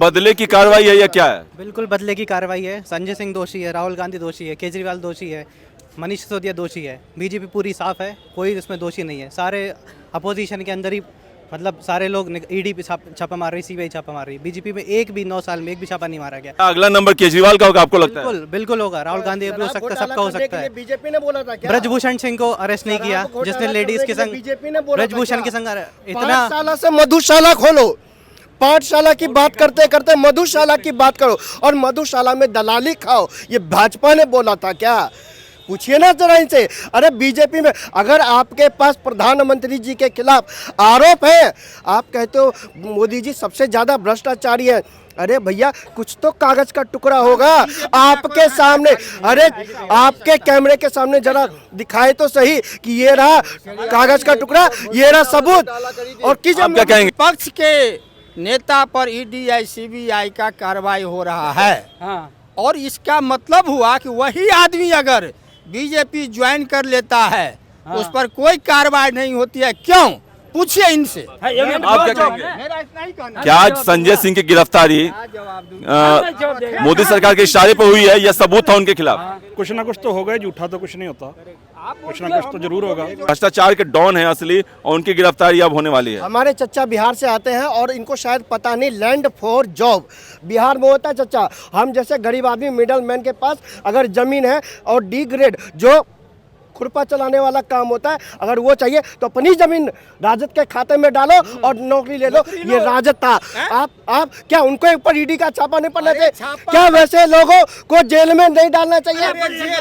बदले की कार्रवाई है या क्या है? बिल्कुल बदले की कार्रवाई है। संजय सिंह दोषी है, राहुल गांधी दोषी है, केजरीवाल दोषी है, मनीष सिसोदिया दोषी है। बीजेपी पूरी साफ है, कोई इसमें दोषी नहीं है। सारे अपोजिशन के अंदर ही मतलब सारे लोग ईडी पे छापा मार रही, सीबीआई छापा मार रही। बीजेपी में एक भी 9 साल में एक भी छापा नहीं मारा गया। अगला नंबर केजरीवाल का होगा आपको लगता है? बिल्कुल बिल्कुल होगा। राहुल गांधी भी हो सकता है, सबका हो सकता है। बीजेपी ने बोला था क्या? ब्रजभूषण सिंह को अरेस्ट नहीं किया, जिसने लेडीज के संग ब्रजभूषण के संग इतना पाठशाला से मधुशाला खोलो। पाठशाला की बात करते करते मधुशाला की बात करो और मधुशाला में दलाली खाओ। ये भाजपा ने बोला था क्या? पूछिए ना जरा इनसे। अरे बीजेपी में अगर आपके पास प्रधानमंत्री जी के खिलाफ आरोप है, आप कहते हो मोदी जी सबसे ज्यादा भ्रष्टाचारी है। अरे भैया कुछ तो कागज का टुकड़ा होगा आपके सामने। अरे आपके कैमरे के सामने जरा दिखाए तो सही कि ये रहा कागज का टुकड़ा, ये रहा सबूत। और किस आप क्या कहेंगे? पक्ष के नेता पर ईडी या सीबीआई का कार्रवाई हो रहा है। और इसका मतलब हुआ कि वही आदमी अगर बीजेपी ज्वाइन कर लेता है उस पर कोई कार्रवाई नहीं होती है। क्यों? पूछिए इनसे। आप क्या कहेंगे? क्या आज संजय सिंह की गिरफ्तारी मोदी सरकार के इशारे पर हुई है या सबूत था उनके खिलाफ? कुछ ना कुछ तो होगा, झूठा तो कुछ नहीं होता, कुछ ना कुछ तो जरूर होगा। भ्रष्टाचार के डॉन है असली और उनकी गिरफ्तारी अब होने वाली है। हमारे चच्चा बिहार से आते हैं और इनको शायद पता नहीं लैंड फॉर जॉब बिहार में होता है। चच्चा हम जैसे गरीब आदमी मिडल मैन के पास अगर जमीन है और डी ग्रेड जो खुरपा चलाने वाला काम होता है, अगर वो चाहिए तो अपनी जमीन राजद के खाते में डालो और नौकरी ले लो। ये राजद था। आप क्या उनको ऊपर ईडी का छापा नहीं पड़ना चाहिए क्या? वैसे लोगों को जेल में नहीं डालना चाहिए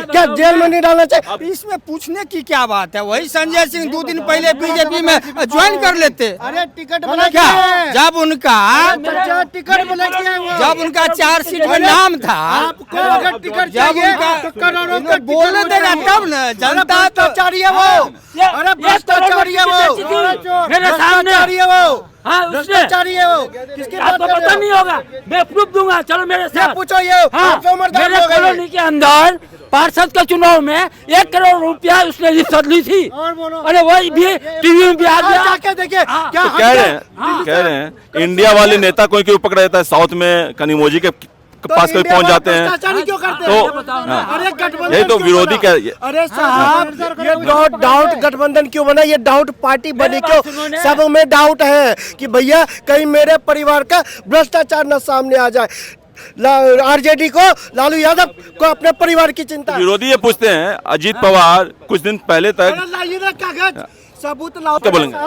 क्या? जेल में नहीं डालना चाहिए। इसमें पूछने की क्या बात है? वही संजय सिंह 2 दिन पहले बीजेपी में ज्वाइन कर लेते। अरे टिकट बना क्या जब उनका टिकट बना जब उनका 4 सीट में नाम था, आपको अगर टिकट जब उनका करोड़ों का बोलने देगा तब न जनता तो भ्रष्टाचारी है वो। अरे भ्रष्टाचारी है वो, भ्रष्टाचारी है वो, भ्रष्टाचारी है वो। किसकी बात कर रहे हो? पता नहीं होगा, मैं प्रूफ दूंगा। चलो मेरे साथ पूछो ये मेरे कॉलोनी के अंदर पार्षद के चुनाव में 1 करोड़ रुपया उसने रिश्वत ली थी। अरे वही भी टीवी में भी आ गया। जाके देखिए क्या तो कह रहे हैं इंडिया वाले नेता कोई क्यों पकड़ा जाता है, साउथ में कनिमोजी के पास कोई पहुंच जाते हैं तो यही तो विरोधी क्या? अरे साहब ये डाउट गठबंधन क्यों बना? ये डाउट पार्टी बनी क्यों? सब में डाउट है कि भैया कहीं मेरे परिवार का भ्रष्टाचार न सामने आ जाए। आरजेडी को, लालू यादव को अपने परिवार की चिंता। विरोधी ये पूछते हैं अजीत पवार कुछ दिन पहले तक सबूत लाओ। क्या बोलेंगे?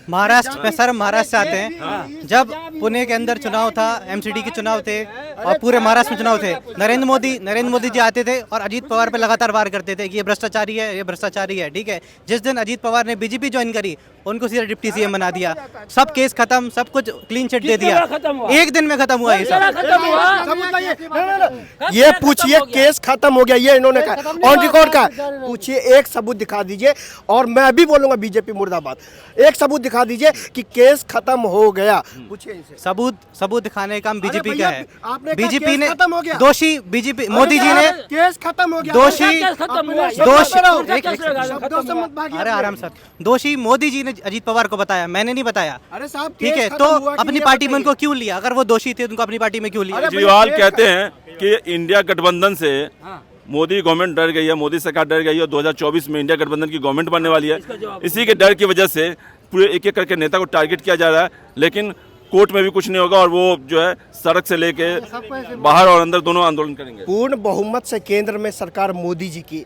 महाराष्ट्र में सर, महाराष्ट्र से आते हैं। जब पुणे के अंदर चुनाव था, एमसीडी के चुनाव थे और पूरे महाराष्ट्र में चुनाव थे, नरेंद्र मोदी जी आते थे और अजीत पवार पे लगातार वार करते थे कि ये भ्रष्टाचारी है, ये भ्रष्टाचारी है। ठीक है, जिस दिन अजीत पवार ने बीजेपी ज्वाइन करी उनको सीधा डिप्टी सीएम बना दिया। सब केस खत्म, सब कुछ क्लीन चिट दे दिया। एक दिन में खत्म हुआ ये सब। ये पूछिए केस खत्म हो गया, ये इन्होंने कहा ऑन रिकॉर्ड का। पूछिए एक सबूत दिखा दीजिए और मैं भी बोलूंगा बीजेपी मुर्दाबाद। एक सबूत दिखा दीजिए कि केस खत्म हो गया। पूछिए इनसे। सबूत दिखाने का काम बीजेपी का है। बीजेपी ने दोषी बीजेपी मोदी जी ने केस खत्म हो गया। अरे आराम सर, दोषी मोदी जी ने अजीत पवार को बताया, मैंने नहीं बताया। अरे साहब ठीक है, तो अपनी पार्टी में उनको क्यों लिया? अगर वो दोषी थे उनको अपनी पार्टी में क्यों लिया? केजरीवाल कहते हैं कि इंडिया गठबंधन से मोदी गवर्नमेंट डर गई है, मोदी सरकार डर गई है। 2024 में इंडिया गठबंधन की गवर्नमेंट बनने वाली है। इसी के डर की वजह से पूरे एक एक करके नेता को टारगेट किया जा रहा है। लेकिन कोर्ट में भी कुछ नहीं होगा और वो जो है सड़क से लेके बाहर और अंदर दोनों आंदोलन करेंगे। पूर्ण बहुमत से केंद्र में सरकार मोदी जी की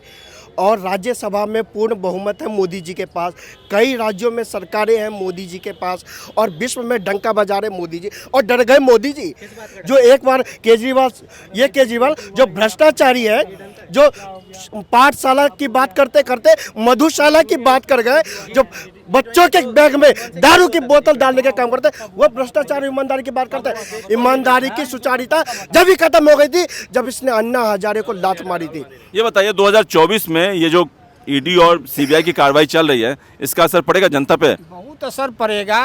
और राज्यसभा में पूर्ण बहुमत है मोदी जी के पास। कई राज्यों में सरकारें हैं मोदी जी के पास और विश्व में डंका बजा रहे मोदी जी और डर गए मोदी जी। जो एक बार केजरीवाल जो भ्रष्टाचारी है, जो पाठशाला की बात करते करते मधुशाला की बात कर गए, जो बच्चों के बैग में दारू की बोतल डालने का काम करते हैं, वो भ्रष्टाचार ईमानदारी की बात करते हैं। ईमानदारी की सुचारिता जब ही खत्म हो गई थी जब इसने अन्ना हजारे को लात मारी थी। ये बताइए 2024 में ये जो ईडी और सीबीआई की कार्रवाई चल रही है, इसका असर पड़ेगा जनता पे? बहुत असर पड़ेगा।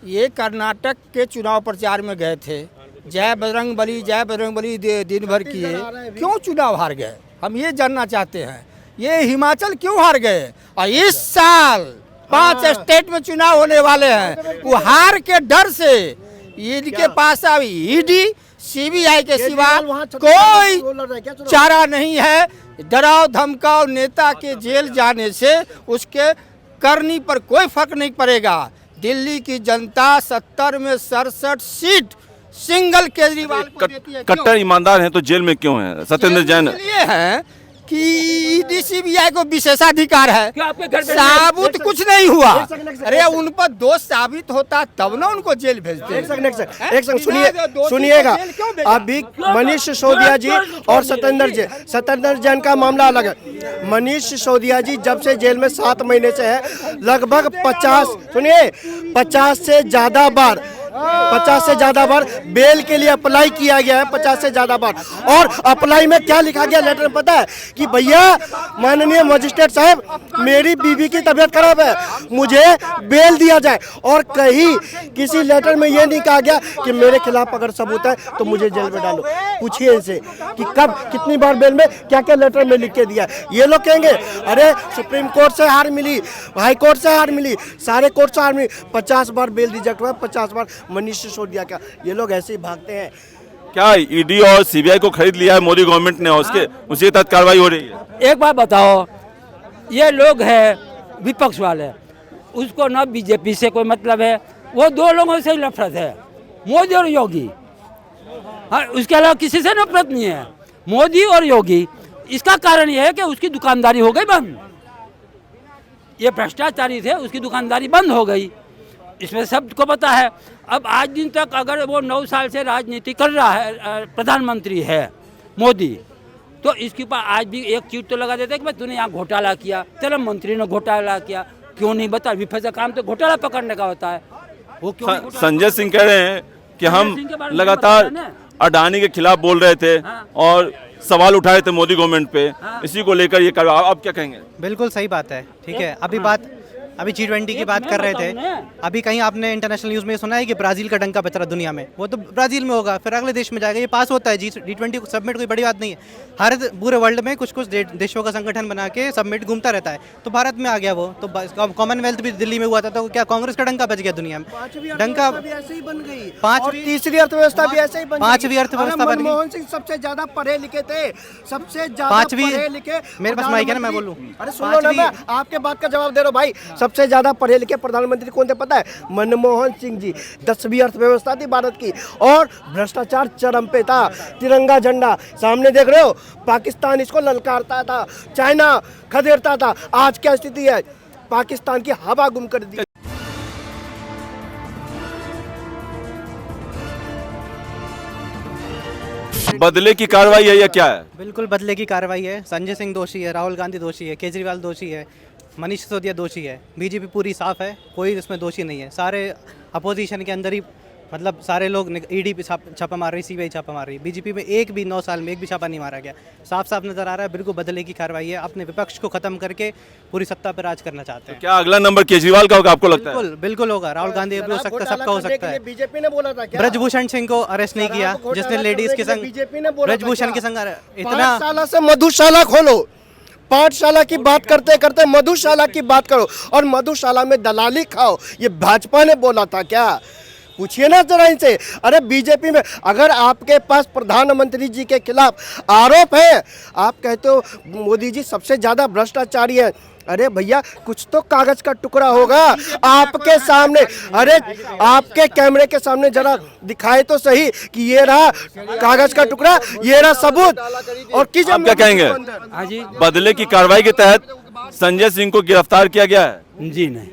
ये कर्नाटक के चुनाव प्रचार में गए थे, जय बजरंग बली दिन भर किए, क्यों चुनाव हार गए? हम ये जानना चाहते हैं। ये हिमाचल क्यों हार गए? और इस साल 5 स्टेट में चुनाव होने वाले हैं, वो हार के डर से इनके पास अब ईडी सीबीआई के सिवा कोई चारा नहीं है। डराव धमकाओ नेता के जेल जाने से उसके करनी पर कोई फर्क नहीं पड़ेगा। दिल्ली की जनता 70 में 67 सीट सिंगल केजरीवाल को देती है। कट्टर ईमानदार हैं तो जेल में क्यों हैं? सत्येंद्र जैन इसलिए है कि ईडी सीबीआई को विशेषाधिकार है। क्या आपके घर पे साबुत कुछ नहीं हुआ। अरे उन पर दोष साबित होता तब ना उनको जेल भेजते। एक सेकंड सुनिएगा। अभी मनीष सिसोदिया जी और सत्येंद्र जैन का मामला अलग है। मनीष सिसोदिया जी जब से जेल में 7 महीने से है, लगभग 50 से ज्यादा बार बेल के लिए अप्लाई किया गया है। 50 से ज्यादा बार। और अप्लाई में क्या लिखा गया लेटर में पता है? कि भैया माननीय मजिस्ट्रेट साहब, मेरी बीवी की तबीयत खराब है, मुझे बेल दिया जाए। और कहीं किसी लेटर में ये नहीं कहा गया कि मेरे खिलाफ अगर सबूत है तो मुझे जेल में डालो। पूछिए इनसे कि कब कितनी बार बेल में क्या क्या लेटर में लिख के दिया। ये लोग कहेंगे अरे सुप्रीम कोर्ट से हार मिली, हाई कोर्ट से हार मिली, सारे कोर्ट से हार मिली। 50 बार बेल रिजेक्ट हुआ, 50 बार मनीष सिसोदिया का। ये लोग ऐसे ही भागते हैं। क्या ईडी और सीबीआई को खरीद लिया है मोदी गवर्नमेंट ने, उसके उसी के तहत कार्रवाई हो रही है? एक बात बताओ, ये लोग हैं विपक्ष वाले, उसको ना बीजेपी से कोई मतलब है, वो 2 लोगों से ही नफरत है, मोदी और योगी। हाँ, उसके अलावा किसी से नफरत नहीं है, मोदी और योगी। इसका कारण ये है कि उसकी दुकानदारी हो गई बंद। ये भ्रष्टाचारी थे, उसकी दुकानदारी बंद हो गई, इसमें सबको पता है। अब आज दिन तक अगर वो 9 साल से राजनीति कर रहा है, प्रधानमंत्री है मोदी, तो इसके ऊपर आज भी एक चीट तो लगा देते कि भाई तूने यहाँ घोटाला किया, तेरा मंत्री ने घोटाला किया, क्यों नहीं बता? विपक्ष का काम तो घोटाला पकड़ने का होता है। वो क्यों? संजय सिंह कह रहे हैं कि हम लगातार अडानी के खिलाफ बोल रहे थे और सवाल उठाए थे मोदी गवर्नमेंट पे, इसी को लेकर ये कर। आप क्या कहेंगे? बिल्कुल सही बात है। ठीक है, अभी G20 की बात कर रहे थे। अभी कहीं आपने इंटरनेशनल न्यूज़ में सुना है कि ब्राज़ील का डंका बच रहा दुनिया में? वो तो ब्राज़ील में होगा, फिर अगले देश में जाएगा। ये पास होता है। G20 सबमिट कोई बड़ी बात नहीं है। हर पूरे वर्ल्ड में कुछ देशों का संगठन बना के सबमिट घूमता रहता है। तो भारत में आ गया वो, तो कॉमनवेल्थ भी दिल्ली में हुआ था, तो क्या कांग्रेस का डंका बच गया दुनिया में? डंका ऐसे ही बन गई। पांचवी तीसरी अर्थव्यवस्था भी ऐसे ही बन गई। 5वीं अर्थव्यवस्था बन गई। मनमोहन सिंह सबसे ज्यादा पढ़े लिखे थे, सबसे ज्यादा 5वीं पढ़े लिखे। मेरे पास माइक है ना, मैं बोलूं? अरे सुनो ना, मैं आपके बात का जवाब दे रहा हूं भाई। सबसे ज्यादा पढ़े लिखे प्रधानमंत्री कौन थे पता है? मनमोहन सिंह जी। 10वीं अर्थव्यवस्था थी भारत की, और भ्रष्टाचार चरम पे था। तिरंगा झंडा सामने देख रहे हो, पाकिस्तान इसको ललकारता था, चाइना खदेड़ता था। आज क्या स्थिति है? पाकिस्तान की हवा गुम कर दी। बदले की कार्रवाई है या क्या है? बिल्कुल बदले की कार्रवाई है। संजय सिंह दोषी है, राहुल गांधी दोषी है, केजरीवाल दोषी है, मनीष सिसोदिया दोषी है, बीजेपी पूरी साफ है, कोई इसमें दोषी नहीं है। सारे अपोजिशन के अंदर ही, मतलब सारे लोग ईडी पे छापा मार रही, सीबीआई छापा मार रही। बीजेपी में 9 साल में एक भी छापा नहीं मारा गया। साफ साफ नजर आ रहा है, बिल्कुल बदले की कार्रवाई है। अपने विपक्ष को खत्म करके पूरी सत्ता पर राज करना चाहते हैं। क्या अगला नंबर केजरीवाल का होगा आपको लगता है? बिल्कुल होगा। राहुल गांधी भी हो सकता है, सबका हो सकता है। बीजेपी ने बोला था क्या? ब्रजभूषण सिंह को अरेस्ट नहीं किया, जिसने लेडीज के संग, बीजेपी ने बोला ब्रजभूषण के संग इतना। पाठशाला से मधुशाला खोलो। पाठशाला की बात करते करते मधुशाला की बात करो, और मधुशाला में दलाली खाओ। ये भाजपा ने बोला था क्या? पूछिए ना जरा इनसे। अरे बीजेपी में अगर आपके पास प्रधानमंत्री जी के खिलाफ आरोप है, आप कहते हो मोदी जी सबसे ज्यादा भ्रष्टाचारी है। अरे भैया, कुछ तो कागज का टुकड़ा होगा आपके सामने। अरे आपके कैमरे के सामने जरा दिखाए तो सही कि ये रहा कागज का टुकड़ा, ये रहा सबूत। और किस आप क्या कहेंगे? हाँ जी, बदले की कार्रवाई के तहत संजय सिंह को गिरफ्तार किया गया है? जी नहीं,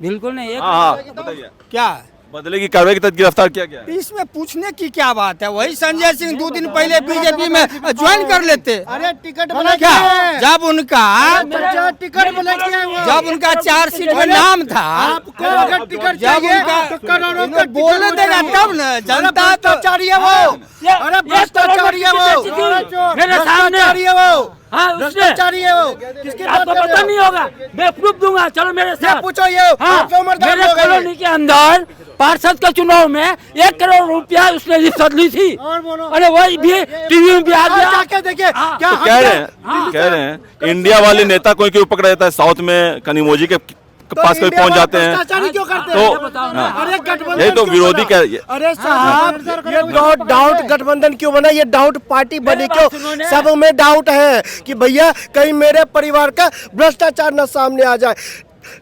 बिल्कुल नहीं। हाँ, बताइए क्या बदले की कार्रवाई के तहत गिरफ्तार किया गया है? इसमें पूछने की क्या बात है? वही संजय सिंह 2 दिन पहले बीजेपी में ज्वाइन कर लेते। अरे टिकट बना क्या जब उनका टिकट बना किया, जब उनका 4 सीट में नाम था, आपको अगर टिकट जब उनका तो करोड़ों का बोलने देगा तब न। जनता तो भ्रष्टाचारी है वो। अरे भ्रष्टाचारी है वो, मेरे सामने। भ्रष्टाचारी है वो, हाँ, उसने भ्रष्टाचारी है वो। किसकी बात आपको कर रहे पता हो? नहीं होगा, मैं प्रूफ दूंगा, चलो मेरे साथ। पूछो ये हाँ, मेरे कॉलोनी के अंदर पार्षद के चुनाव में 1 करोड़ रुपया उसने रिश्वत ली थी। अरे वही भी टीवी में भी आ गया। जाके देखिए हाँ, क्या तो कह रहे हैं इंडिया वाले नेता कोई क्यों पकड़ा जाता है? साउथ में कनिमोजी के पास कोई पहुंच जाते हैं भ्रष्टाचारी क्यों करते तो हैं? हाँ, अरे गठबंधन यही तो क्यों विरोधी बना? कह अरे साहब ये डाउट गठबंधन क्यों बना? ये डाउट पार्टी बनी क्यों? सब में डाउट है कि भैया कहीं मेरे परिवार का भ्रष्टाचार न सामने आ जाए।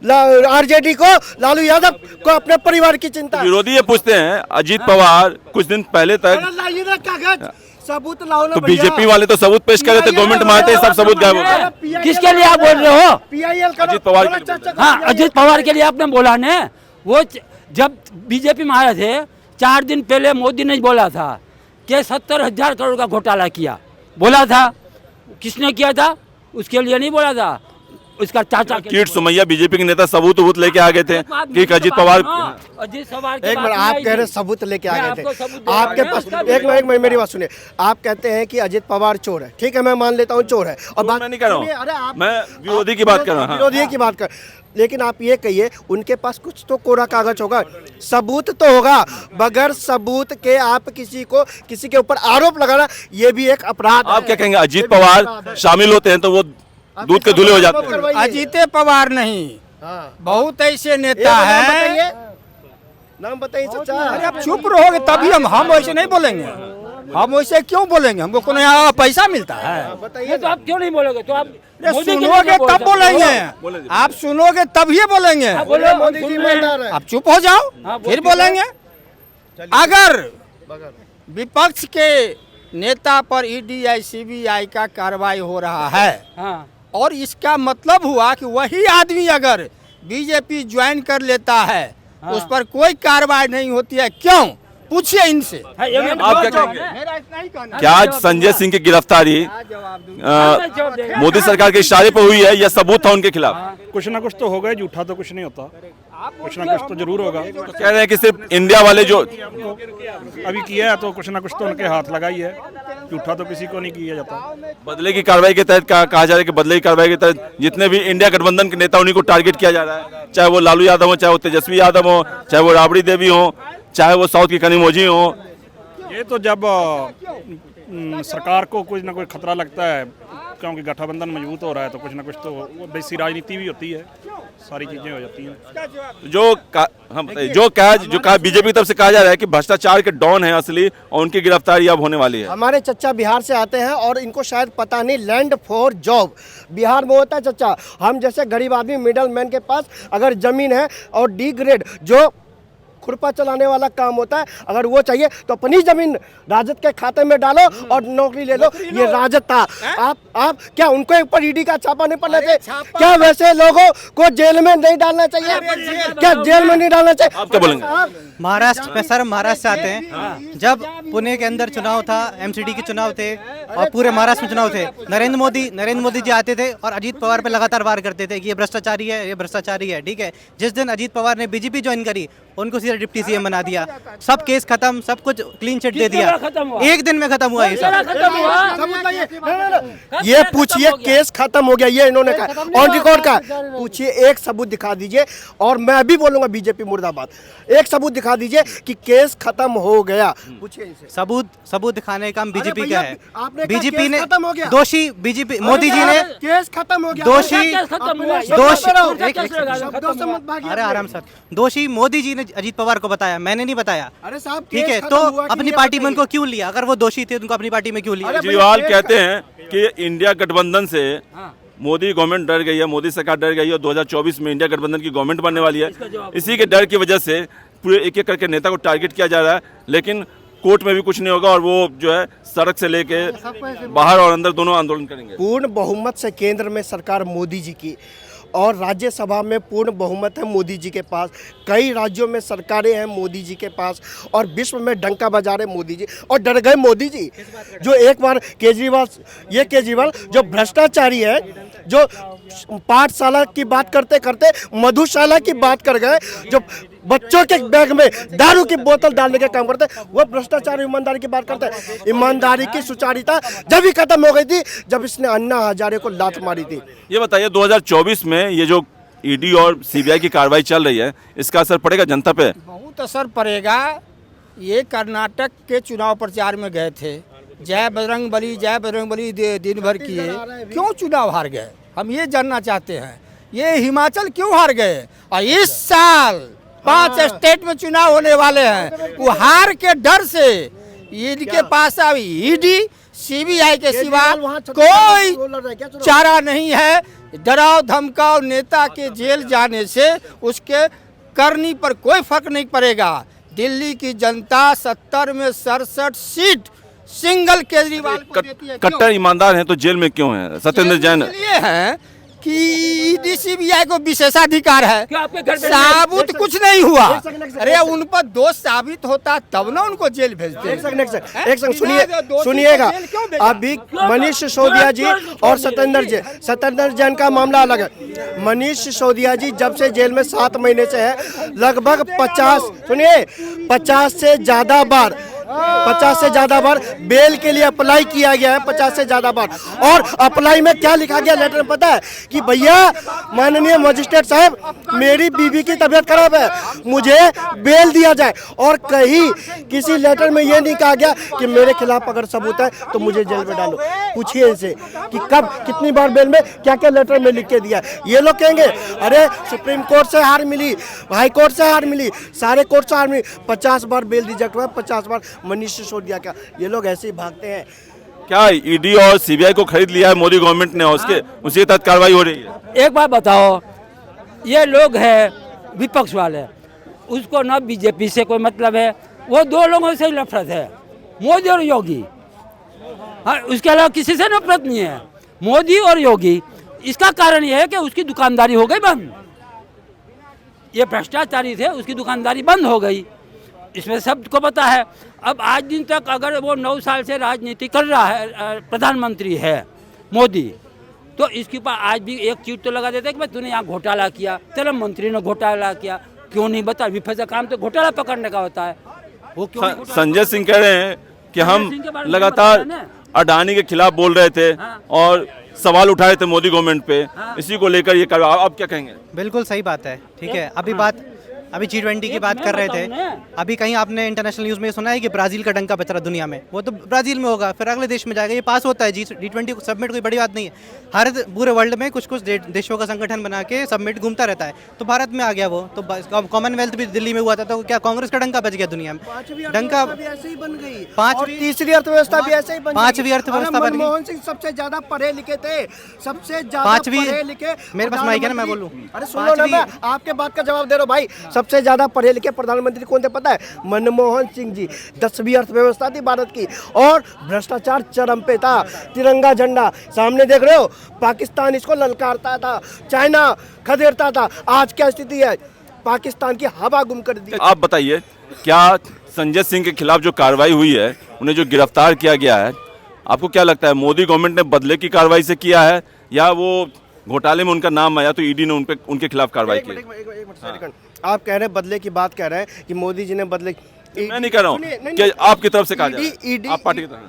आरजेडी को, लालू यादव को अपने परिवार की चिंता है। विरोधी ये पूछते हैं अजीत पवार कुछ दिन पहले तक अरे लाइए ना कागज, सबूत लाओ ना तो भैया। बीजेपी वाले तो सबूत पेश कर रहे थे, गवर्नमेंट में आते ही सब सबूत गायब हो गए। किसके लिए आप बोल रहे हो? PIL करो, अजीत पवार के लिए चर्चा करो, हाँ, PIL अजीत पवार के लिए आपने बोला ने। वो जब बीजेपी में आए थे 4 दिन पहले मोदी ने बोला था कि 70,000 करोड़ का घोटाला किया, बोला था। किसने किया था? उसके लिए नहीं बोला था, उसका चाचा के लिए कीट सुमैया बीजेपी के नेता सबूत वबूत लेके आ गए थे कि अजीत पवार अजीत पवार एक मिनट, आप कह रहे सबूत लेके आ गए थे आपके पास। एक मिनट मेरी बात सुनिए। आप कहते हैं कि अजीत पवार चोर है, ठीक है, मैं मान लेता हूँ चोर है। और बात मैं नहीं कर रहा हूँ। सुनिए, अरे आप मैं विरोधी की बात कर रहा हूँ। विरोधी की बात कर, लेकिन आप ये कहिए उनके पास कुछ तो कोरा कागज होगा, सबूत तो होगा। बगैर सबूत के आप किसी के ऊपर आरोप लगाना ये भी एक अपराध आप है। क्या कहेंगे? अजीत पवार शामिल होते हैं तो वो दूध के धुले हो जाते हैं। अजीते पवार नहीं, हाँ। बहुत ऐसे एक नेता नाम हैं। बताइए, नाम बताइए चाचा। अरे आप चुप रहोगे तभी हम वैसे नहीं बोलेंगे। हम वैसे क्यों बोलेंगे? हमको कोनो यहाँ पैसा मिलता है? बताइए तो आप क्यों नहीं बोलोगे? तो आप अरे मोदी के लिए सुनोगे क्यों तब बोलते? बोलेंगे। आप सुनोगे तभी बोलेंगे। बोलो, मोदी जी सुन रहे हैं। ईमानदार है। आप चुप हो जाओ, फिर बोलेंगे। अगर विपक्ष के नेता पर EDI CBI का कार्रवाई हो रहा है हाँ, और इसका मतलब हुआ कि वही आदमी अगर बीजेपी ज्वाइन कर लेता है उस पर कोई कार्रवाई नहीं होती है, क्यों? पूछिए इनसे। हाँ, ये मैं आप क्या जवाब कहेंगे? मेरा इतना ही कहना है। क्या आज संजय सिंह की गिरफ्तारी जवाब देगा। मोदी सरकार के इशारे पर हुई है या सबूत था उनके खिलाफ? कुछ ना कुछ तो होगा ही, झूठा तो कुछ नहीं होता, कुछ ना कुछ तो जरूर होगा। तो कह रहे हैं कि सिर्फ इंडिया वाले जो अभी किया है तो कुछ ना कुछ तो उनके हाथ लगाई है, झूठा तो किसी को नहीं किया जाता। बदले की कार्रवाई के तहत कहा जा रहा है कि बदले की कार्रवाई के तहत जितने भी इंडिया गठबंधन के नेता उन्हीं को टारगेट किया जा रहा है, चाहे वो लालू यादव हो, चाहे वो तेजस्वी यादव हो, चाहे वो राबड़ी देवी हो, चाहे वो साउथ की कनिमोझी हो। ये तो जब सरकार को कुछ ना कुछ खतरा लगता है क्योंकि गठबंधन मजबूत हो रहा है तो कुछ ना कुछ तो वो वैसी राजनीति भी होती है, सारी चीजें हो जाती हैं। जो कहा बीजेपी की तरफ से कहा जा रहा है कि भ्रष्टाचार के डॉन है असली और उनकी गिरफ्तारी अब होने वाली है। हमारे चचा बिहार से आते हैं और इनको शायद पता नहीं, लैंड फॉर जॉब बिहार में होता है चचा। हम जैसे गरीब आदमी मिडल मैन के पास अगर जमीन है और डी ग्रेड जो खुरपा चलाने वाला काम होता है, अगर वो चाहिए तो अपनी जमीन राजद के खाते में डालो और नौकरी ले लो। ये राजद था। आप क्या उनको ऊपर ED का छापा नहीं पड़ना चाहिए? क्या वैसे लोगों को जेल में नहीं डालना चाहिए? क्या जेल में नहीं डालना चाहिए? आप क्या बोलेंगे? महाराष्ट्र में सर, महाराष्ट्र से आते हैं। जब पुणे के अंदर चुनाव था, MCD के चुनाव थे और पूरे महाराष्ट्र में चुनाव थे, नरेंद्र मोदी जी आते थे और अजीत पवार पे लगातार वार करते थे कि ये भ्रष्टाचारी है, ये भ्रष्टाचारी है। ठीक है, जिस दिन अजीत पवार ने बीजेपी ज्वाइन करी उनको सीधा डिप्टी CM बना दिया, सब केस खत्म, सब कुछ क्लीन चिट दे दिया। खत्म हुआ? एक दिन में खत्म हुआ ये सब। खत्म हुआ? ये पूछिए केस खत्म हो गया, ये इन्होंने कहा ऑन रिकॉर्ड का। पूछिए, एक सबूत दिखा दीजिए और मैं भी बोलूंगा बीजेपी मुर्दाबाद। एक सबूत दिखा दीजिए कि केस खत्म हो गया। पूछिए इनसे। सबूत दिखाने का काम बीजेपी भैया, का है। आपने कहा बीजेपी केस ने खत्म हो गया। दोषी बीजेपी मोदी जी ने केस खत्म हो गया। दोषी खत्म हुआ? अरे आराम सर, दोषी मोदी जी ने अजीत पवार को बताया, मैंने नहीं बताया। अरे साहब, ठीक है, केस तो खत्म हुआ कि अपनी ये पार्टी में बताइए। उनको क्यों लिया? अगर वो दोषी थे उनको अपनी पार्टी में क्यों लिया? केजरीवाल कहते हैं कि इंडिया गठबंधन से मोदी गवर्नमेंट डर गई है, मोदी सरकार डर गई है और 2024 में इंडिया गठबंधन की गवर्नमेंट बनने वाली है। इसी के डर की वजह से पूरे एक एक करके नेता को टारगेट किया जा रहा है, लेकिन कोर्ट में भी कुछ नहीं होगा और वो जो है सड़क से लेके बाहर और अंदर दोनों आंदोलन करेंगे। पूर्ण बहुमत से केंद्र में सरकार मोदी जी की और राज्यसभा में पूर्ण बहुमत है मोदी जी के पास। कई राज्यों में सरकारें हैं मोदी जी के पास और विश्व में डंका बजा रहे मोदी जी और डर गए मोदी जी। जो एक बार केजरीवाल जो भ्रष्टाचारी है, जो पाठशाला की बात करते करते मधुशाला की बात कर गए, जो बच्चों के बैग में दारू की बोतल डालने का काम करते, वो भ्रष्टाचार ईमानदारी की बात करते हैं। ईमानदारी की सुचारिता जब ही खत्म हो गई थी जब इसने अन्ना हजारे को लात मारी थी। ये बताइए 2024 में ये जो ED और CBI की कार्रवाई चल रही है, इसका असर पड़ेगा जनता पे? बहुत असर पड़ेगा। ये कर्नाटक के चुनाव प्रचार में गए थे, जय बजरंग बली दिन भर किए, क्यों चुनाव हार गए? हम ये जानना चाहते हैं। ये हिमाचल क्यों हार गए? और इस साल 5 स्टेट में चुनाव होने वाले हैं, वो हार के डर से इनके पास अब ईडी सीबीआई के सिवा कोई चारा नहीं है। डराव धमकाओ नेता के जेल जाने से उसके करनी पर कोई फर्क नहीं पड़ेगा। दिल्ली की जनता 70 में 67 सीट सिंगल केजरीवाल को देती है। कट्टर ईमानदार हैं तो जेल में क्यों हैं? सत्येंद्र जैन इसलिए है कि ईडी सीबीआई को विशेषाधिकार है। क्या आपके घर पे साबुत कुछ नहीं हुआ। अरे उन पर दोष साबित होता तब ना उनको जेल भेजते। एक सेकंड सुनिएगा। अभी मनीष सिसोदिया जी और सत्येंद्र जैन का मामला अलग है। मनीष सिसोदिया जी जब से जेल में 7 महीने से है, लगभग 50 से ज्यादा बार बेल के लिए अप्लाई किया गया है। 50 से ज्यादा बार। और अप्लाई में क्या लिखा गया लेटर में पता है? कि भैया माननीय मजिस्ट्रेट साहब, मेरी बीवी की तबीयत खराब है, मुझे बेल दिया जाए। और कहीं किसी लेटर में ये नहीं कहा गया कि मेरे खिलाफ अगर सबूत है तो मुझे जेल में डालो। पूछिए इनसे कि कब कितनी बार बेल में क्या क्या लेटर में लिख के दिया। ये लोग कहेंगे अरे सुप्रीम कोर्ट से हार मिली, हाई कोर्ट से हार मिली, सारे कोर्ट से हार मिली। 50 बार बेल रिजेक्ट हुआ, 50 बार मनीष सिसोदिया का। ये लोग ऐसे ही भागते हैं। क्या ईडी और सीबीआई को खरीद लिया है मोदी गवर्नमेंट ने, उसके उसी के तहत कार्रवाई हो रही है? एक बात बताओ, ये लोग हैं विपक्ष वाले, उसको ना बीजेपी से कोई मतलब है, वो 2 लोगों से ही नफरत है, मोदी और योगी। हाँ, उसके अलावा किसी से नफरत नहीं है, मोदी और योगी। इसका कारण यह है कि उसकी दुकानदारी हो गई बंद। ये भ्रष्टाचारी थे, उसकी दुकानदारी बंद हो गई, इसमें सबको पता है। अब आज दिन तक अगर वो 9 साल से राजनीति कर रहा है, प्रधानमंत्री है मोदी, तो इसके ऊपर आज भी एक चीट तो लगा देते कि भाई तूने यहाँ घोटाला किया, तेरा मंत्री ने घोटाला किया, क्यों नहीं बता? विपक्ष का काम तो घोटाला पकड़ने का होता है, वो क्यों नहीं घोटाला? संजय सिंह कह रहे हैं कि हम सिंह के बारे में लगातार बताया ना। अडानी के खिलाफ बोल रहे थे और सवाल उठाए थे मोदी गवर्नमेंट पे, इसी को लेकर ये कार्रवाई। आप क्या कहेंगे? बिल्कुल सही बात है। ठीक है, अभी G20 की बात कर रहे थे। अभी कहीं आपने इंटरनेशनल न्यूज़ में सुना है कि ब्राज़ील का डंका बच रहा दुनिया में? वो तो ब्राज़ील में होगा, फिर अगले देश में जाएगा। ये पास होता है। G20 सबमिट कोई बड़ी बात नहीं है। हर पूरे वर्ल्ड में कुछ देशों का संगठन बना के सबमिट घूमता रहता है। तो भारत में आ गया वो, तो कॉमनवेल्थ भी दिल्ली में हुआ था। तो क्या कांग्रेस का डंका बच गया दुनिया में? डंका ऐसे ही बन गई। पांचवी तीसरी अर्थव्यवस्था भी ऐसे ही बन गई। पांचवी अर्थव्यवस्था बन गई। मनमोहन सिंह सबसे ज्यादा पढ़े लिखे थे, सबसे ज्यादा पांचवी। पढ़े लिखे। मेरे पास माइक है ना, मैं बोलूं? अरे सुनो ना, मैं आपके बात का जवाब दे रहा हूँ भाई। सबसे ज्यादा पढ़े लिखे प्रधानमंत्री कौन थे पता है? मनमोहन सिंह जी। 10वीं अर्थव्यवस्था थी भारत की, और भ्रष्टाचार चरम पे था। तिरंगा झंडा सामने देख रहे हो, पाकिस्तान इसको ललकारता था, चाइना खदेड़ता था। आज क्या स्थिति है? पाकिस्तान की हवा गुम कर दी। आप बताइए, क्या संजय सिंह के खिलाफ जो कार्रवाई हुई है, उन्हें जो गिरफ्तार किया गया है, आपको क्या लगता है मोदी गवर्नमेंट ने बदले की कार्रवाई से किया है, या वो घोटाले में उनका नाम आया तो ईडी ने उनके खिलाफ कार्रवाई की? आप कह रहे हैं बदले की बात कह रहे हैं कि मोदी जी ने बदले। मैं नहीं कह रहा हूँ कि आपकी तरफ से कहा जा रहा है, आप पार्टी की तरफ।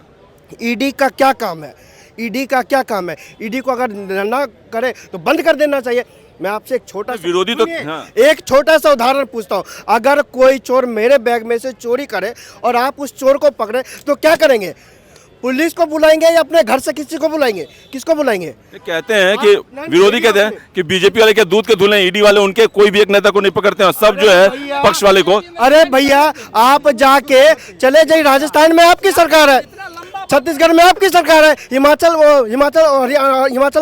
ईडी का क्या काम है? ईडी का क्या काम है? ईडी को अगर ना करे तो बंद कर देना चाहिए। मैं आपसे एक छोटा विरोधी तो हाँ। एक छोटा सा उदाहरण पूछता हूँ। अगर कोई चोर मेरे बैग में से चोरी करे और आप उस चोर को पकड़े तो क्या करेंगे? पुलिस को बुलाएंगे या अपने घर से किसी को बुलाएंगे? किसको बुलाएंगे? कहते हैं कि विरोधी कहते हैं कि बीजेपी वाले क्या दूध के धुले, ईडी वाले उनके कोई भी एक नेता को नहीं पकड़ते हैं, सब जो है पक्ष वाले को। अरे भैया, आप जाके चले जाइए, राजस्थान में आपकी सरकार है, छत्तीसगढ़ में आपकी सरकार है, हिमाचल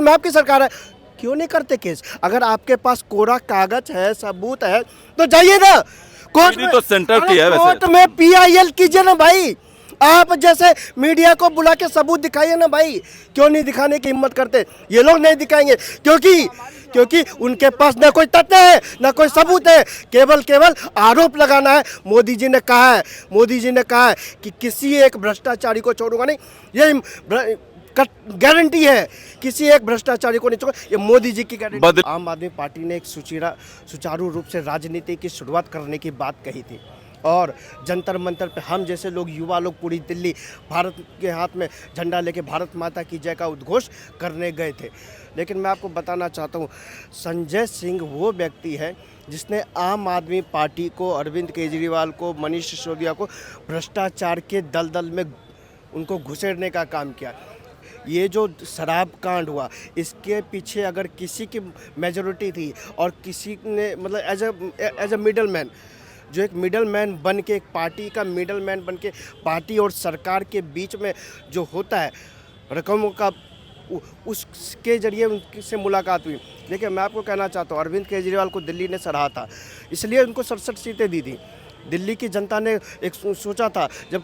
में आपकी सरकार है। क्यों नहीं करते केस? अगर आपके पास कोरा कागज है, सबूत है, तो जाइए ना कोर्ट में। तो सेंटर की है वैसे। कोर्ट में PIL कीजिए ना भाई। आप जैसे मीडिया को बुला के सबूत दिखाइए ना भाई। क्यों नहीं दिखाने की हिम्मत करते? ये लोग नहीं दिखाएंगे क्योंकि उनके पास ना कोई तथ्य है, ना कोई सबूत है, केवल आरोप लगाना है। मोदी जी ने कहा है कि किसी एक भ्रष्टाचारी को छोड़ूंगा नहीं। ये गारंटी है, किसी एक भ्रष्टाचारी को नहीं छोड़ूंगा, ये मोदी जी की गारंटी। आम आदमी पार्टी ने एक सुचारू रूप से राजनीति की शुरुआत करने की बात कही थी, और जंतर मंतर पे हम जैसे लोग, युवा लोग, पूरी दिल्ली भारत के हाथ में झंडा लेके भारत माता की जय का उद्घोष करने गए थे। लेकिन मैं आपको बताना चाहता हूँ, संजय सिंह वो व्यक्ति है जिसने आम आदमी पार्टी को, अरविंद केजरीवाल को, मनीष सिसोदिया को भ्रष्टाचार के दलदल में उनको घुसेड़ने का काम किया। ये जो शराब कांड हुआ, इसके पीछे अगर किसी की मेजोरिटी थी और किसी ने मतलब एज अ मिडल मैन, जो एक मिडल मैन बन के, एक पार्टी का मिडल मैन बन के पार्टी और सरकार के बीच में जो होता है रकमों का, उसके जरिए उनसे मुलाकात हुई। देखिए, मैं आपको कहना चाहता हूँ, अरविंद केजरीवाल को दिल्ली ने सराहा था, इसलिए उनको 67 सीटें दी थी। दिल्ली की जनता ने एक सोचा था, जब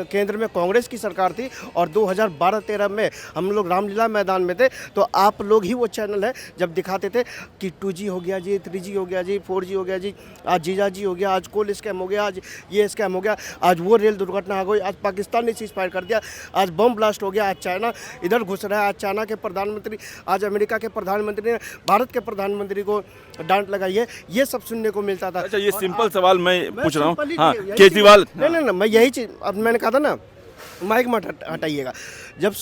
केंद्र में कांग्रेस की सरकार थी और 2012-13 में हम लोग रामलीला मैदान में थे, तो आप लोग ही वो चैनल है जब दिखाते थे कि 2G हो गया जी, 3G हो गया जी, 4G हो गया जी, आज जीजाजी हो गया, आज कोल स्कैम हो गया, आज ये स्कैम हो गया, आज वो रेल दुर्घटना हो गई, आज पाकिस्तान ने सीज फायर कर दिया, आज बम ब्लास्ट हो गया, आज चाइना इधर घुस रहा है, आज चाइना के प्रधानमंत्री, आज अमेरिका के प्रधानमंत्री ने भारत के प्रधानमंत्री को डांट लगाई है, ये सब सुनने को मिलता था। अच्छा, ये सिंपल सवाल मैं पूछ रहा हूँ। सिंपल ही हाँ, यही केजरीवाल, चीज़- नहीं, मैं यही चीज़, अब मैंने कहा था ना, माइक मत हटाइएगा। जब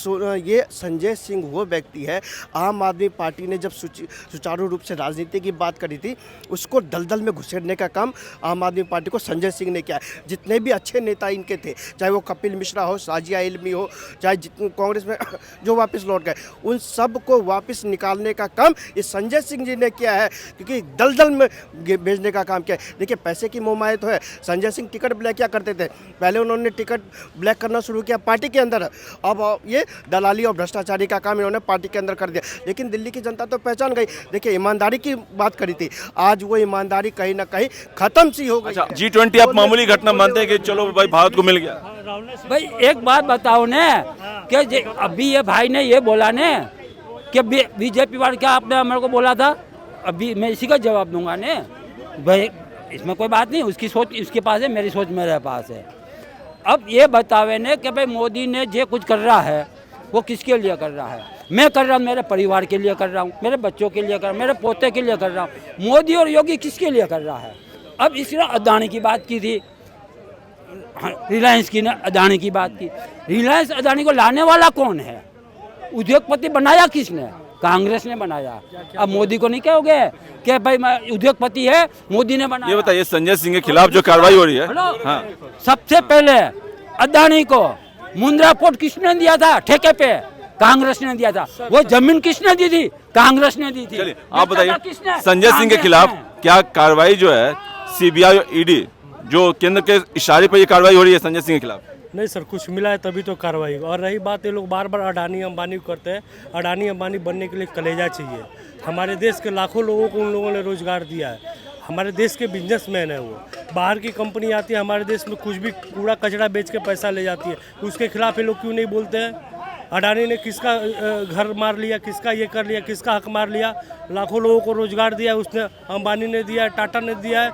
ये संजय सिंह वो व्यक्ति है, आम आदमी पार्टी ने जब सुचारू रूप से राजनीति की बात करी थी, उसको दलदल में घुसेड़ने का काम आम आदमी पार्टी को संजय सिंह ने किया है। जितने भी अच्छे नेता इनके थे, चाहे वो कपिल मिश्रा हो, साजिया इल्मी हो, चाहे कांग्रेस में जो वापस लौट गए, उन सब को वापस निकालने का काम इस संजय सिंह जी ने किया है, क्योंकि दलदल में भेजने का काम किया है। देखिए, पैसे की मोहमाया तो है। संजय सिंह टिकट ब्लैक क्या करते थे, पहले उन्होंने टिकट ब्लैक करना शुरू किया पार्टी के अंदर, अब ये दलाली और भ्रष्टाचारी का काम इन्होंने पार्टी के अंदर कर दिया। लेकिन दिल्ली की जनता तो पहचान गई। देखिए, ईमानदारी की बात करी थी, आज वो ईमानदारी कहीं ना कहीं खत्म सी हो गई। अच्छा, G20 आप मामूली घटना मानते हैं कि चलो भाई भारत को मिल गया? भाई एक बात बताओ ने कि अभी ये भाई ने ये बोला ने कि बीजेपी वाले, क्या आपने मेरे को बोला था, अभी मैं इसी का जवाब दूंगा ने भाई, इसमें कोई बात नहीं, उसकी सोच इसके पास है, मेरी सोच मेरे पास है। अब ये बतावे ने कि भाई मोदी ने जो कुछ कर रहा है वो किसके लिए कर रहा है? मैं कर रहा हूँ, मेरे परिवार के लिए कर रहा हूँ, मेरे बच्चों के लिए कर रहा हूँ, मेरे पोते के लिए कर रहा हूँ। मोदी और योगी किसके लिए कर रहा है? अब इसने अदानी की बात की थी, रिलायंस की ने अदानी की बात की। रिलायंस अदानी को लाने वाला कौन है? उद्योगपति बनाया किसने? कांग्रेस ने बनाया। अब मोदी को नहीं कहोगे कि भाई मैं उद्योगपति है, मोदी ने बनाया। ये बताइए, संजय सिंह के खिलाफ जो कार्रवाई हो रही है, हाँ, सबसे पहले अदानी को मुंद्रा पोर्ट किसने दिया था ठेके पे? कांग्रेस ने दिया था। वो जमीन किसने दी थी? कांग्रेस ने दी थी। चलिए आप बताइए, संजय सिंह के खिलाफ क्या कार्रवाई जो है, सीबीआई और ईडी जो केंद्र के इशारे पर ये कार्रवाई हो रही है संजय सिंह के खिलाफ? नहीं सर, कुछ मिला है तभी तो कार्रवाई। और रही बात, ये लोग बार बार अडानी अंबानी करते हैं। अडानी अंबानी बनने के लिए कलेजा चाहिए। हमारे देश के लाखों लोगों को उन लोगों ने रोजगार दिया है। हमारे देश के बिजनेसमैन है वो। बाहर की कंपनी आती है हमारे देश में, कुछ भी कूड़ा कचरा बेच के पैसा ले जाती है, उसके खिलाफ ये लोग क्यों नहीं बोलते हैं? अडानी ने किसका घर मार लिया, किसका ये कर लिया, किसका हक मार लिया? लाखों लोगों को रोजगार दिया है उसने। अंबानी ने दिया है, टाटा ने दिया है,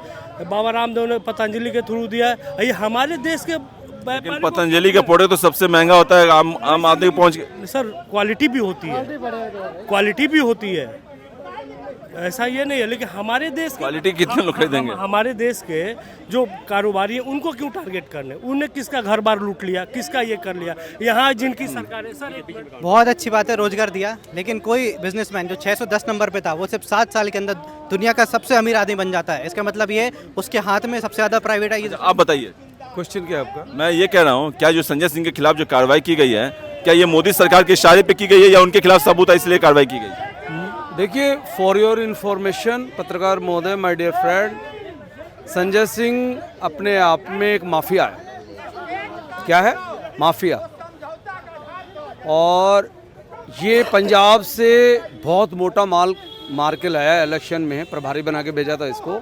बाबा रामदेव ने पतंजलि के थ्रू दिया है। ये हमारे देश के लेकिन पतंजलि का प्रोडक्ट तो सबसे महंगा होता है, आम आदमी पहुंच गए। सर, क्वालिटी भी होती है, क्वालिटी भी होती है, ऐसा ये नहीं है। लेकिन हमारे देश क्वालिटी कितने लोग खरीदेंगे? हमारे देश के जो कारोबारी है उनको क्यों टारगेट करने? उन्हें किसका घर बार लूट लिया, किसका ये कर लिया? यहाँ जिनकी सरकार है सर, बहुत अच्छी बात है, रोजगार दिया, लेकिन कोई बिजनेसमैन जो 610 नंबर पे था, वो सिर्फ 7 साल के अंदर दुनिया का सबसे अमीर आदमी बन जाता है। इसका मतलब ये उसके हाथ में सबसे ज्यादा प्राइवेटाइज। आप बताइए, क्वेश्चन क्या है आपका? मैं ये कह रहा हूँ, क्या जो संजय सिंह के खिलाफ जो कार्रवाई की गई है, क्या ये मोदी सरकार के इशारे पे की गई है या उनके खिलाफ सबूत है इसलिए कार्रवाई की गई? देखिए, फॉर योर इन्फॉर्मेशन पत्रकार महोदय, my dear friend, Sanjay Singh अपने आप में एक माफिया है। क्या है? माफिया। और ये पंजाब से बहुत मोटा माल मार के लाया है। इलेक्शन में प्रभारी बना के भेजा था इसको।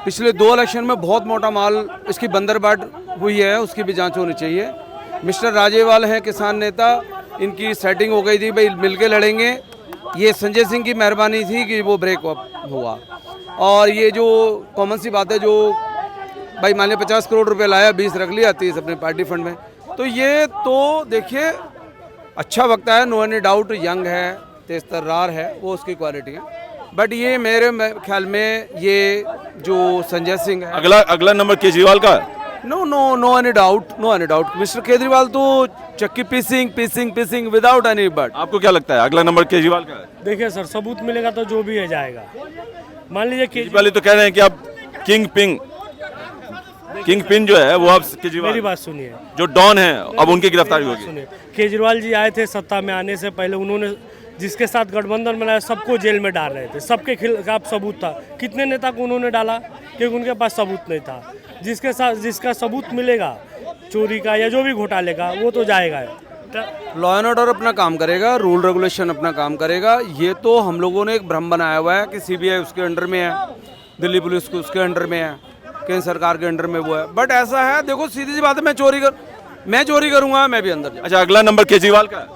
पिछले 2 इलेक्शन में बहुत मोटा माल इसकी बंदरबाट हुई है, उसकी भी जांच होनी चाहिए। मिस्टर राजेवाल हैं किसान नेता, इनकी सेटिंग हो गई थी, भाई मिलके लड़ेंगे। ये संजय सिंह की मेहरबानी थी कि वो ब्रेक हुआ। और ये जो कॉमन सी बात है, जो भाई मान लिया 50 करोड़ रुपए लाया, 20 रख लिया, 30 अपने पार्टी फंड में, तो ये तो देखिए अच्छा वक्त है, नो एनी डाउट, यंग है, तेज तर्रार है, वो उसकी क्वालिटी है। बट ये मेरे ख्याल में ये जो संजय सिंह है, अगला नंबर केजरीवाल का है? No any doubt. Mister Kejriwal तो चक्की पीसिंग विदाउट एनी बट। आपको क्या लगता है अगला नंबर केजरीवाल का है? देखिए सर, सबूत मिलेगा तो जो भी है जाएगा। मान लीजिए केजरीवाल तो कह रहे हैं कि आप किंग पिंग किंग पिन जो है वो अब मेरी केजरीवाल, बात सुनिए, जो डॉन है अब उनकी गिरफ्तारी होगी। सुनिए, केजरीवाल जी आए थे सत्ता में आने से पहले, उन्होंने जिसके साथ गठबंधन बनाया सबको जेल में डाल रहे थे, सबके खिलाफ सबूत था। कितने नेता को उन्होंने डाला क्योंकि उनके पास सबूत नहीं था। जिसके साथ जिसका सबूत मिलेगा चोरी का या जो भी घोटाले का, वो तो जाएगा। लॉ एंड ऑर्डर अपना काम करेगा, रूल रेगुलेशन अपना काम करेगा। ये तो हम लोगों ने एक भ्रम बनाया हुआ है कि सीबीआई उसके अंडर में है, दिल्ली पुलिस को उसके अंडर में है, केंद्र सरकार के अंडर में वो है। बट ऐसा है, देखो सीधी सी बात है, मैं चोरी करूंगा, मैं भी अंदर जाऊंगा। अच्छा, अगला नंबर केजरीवाल का है।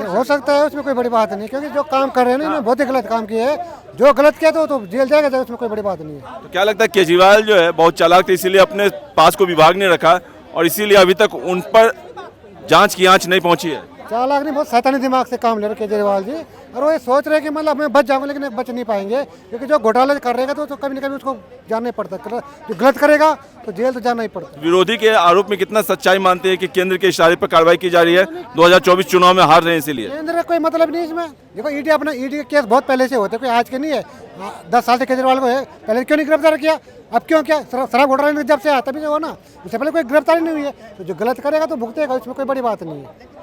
हो सकता है, उसमें कोई बड़ी बात नहीं, क्योंकि जो काम कर रहे हैं ना इन्होंने बहुत ही गलत काम किया है। जो गलत किया तो जेल जाएगा, उसमें कोई बड़ी बात नहीं है। तो क्या लगता है केजरीवाल जो है बहुत चालाक थे, इसीलिए अपने पास को विभाग ने रखा और इसीलिए अभी तक उन पर जांच की आंच नहीं पहुंची है। चालाक नहीं, बहुत शैतानी दिमाग से काम ले रहे केजरीवाल जी, और वो ये सोच रहे हैं कि मतलब मैं बच जाऊंगा, लेकिन बच नहीं पाएंगे, क्योंकि जो घोटाले कर रहेगा तो कभी न कभी उसको जाना ही पड़ता है। जो गलत करेगा तो जेल तो जाना ही पड़ता है। विरोधी के आरोप में कितना सच्चाई मानते हैं कि केंद्र के इशारे पर कार्रवाई की जा रही है? 2024 चुनाव में हार रहे हैं इसीलिए। केंद्र का कोई मतलब नहीं इसमें। देखो ईडी के केस बहुत पहले से होते, कोई आज के नहीं है। 10 साल से केजरीवाल को है, पहले क्यों नहीं गिरफ्तार किया? अब क्यों क्या? शराब घोटाले जब से आता भी जो हो ना, उससे पहले कोई गिरफ्तारी नहीं हुई है। तो जो गलत करेगा तो भुगतेगा, उसमें कोई बड़ी बात नहीं है।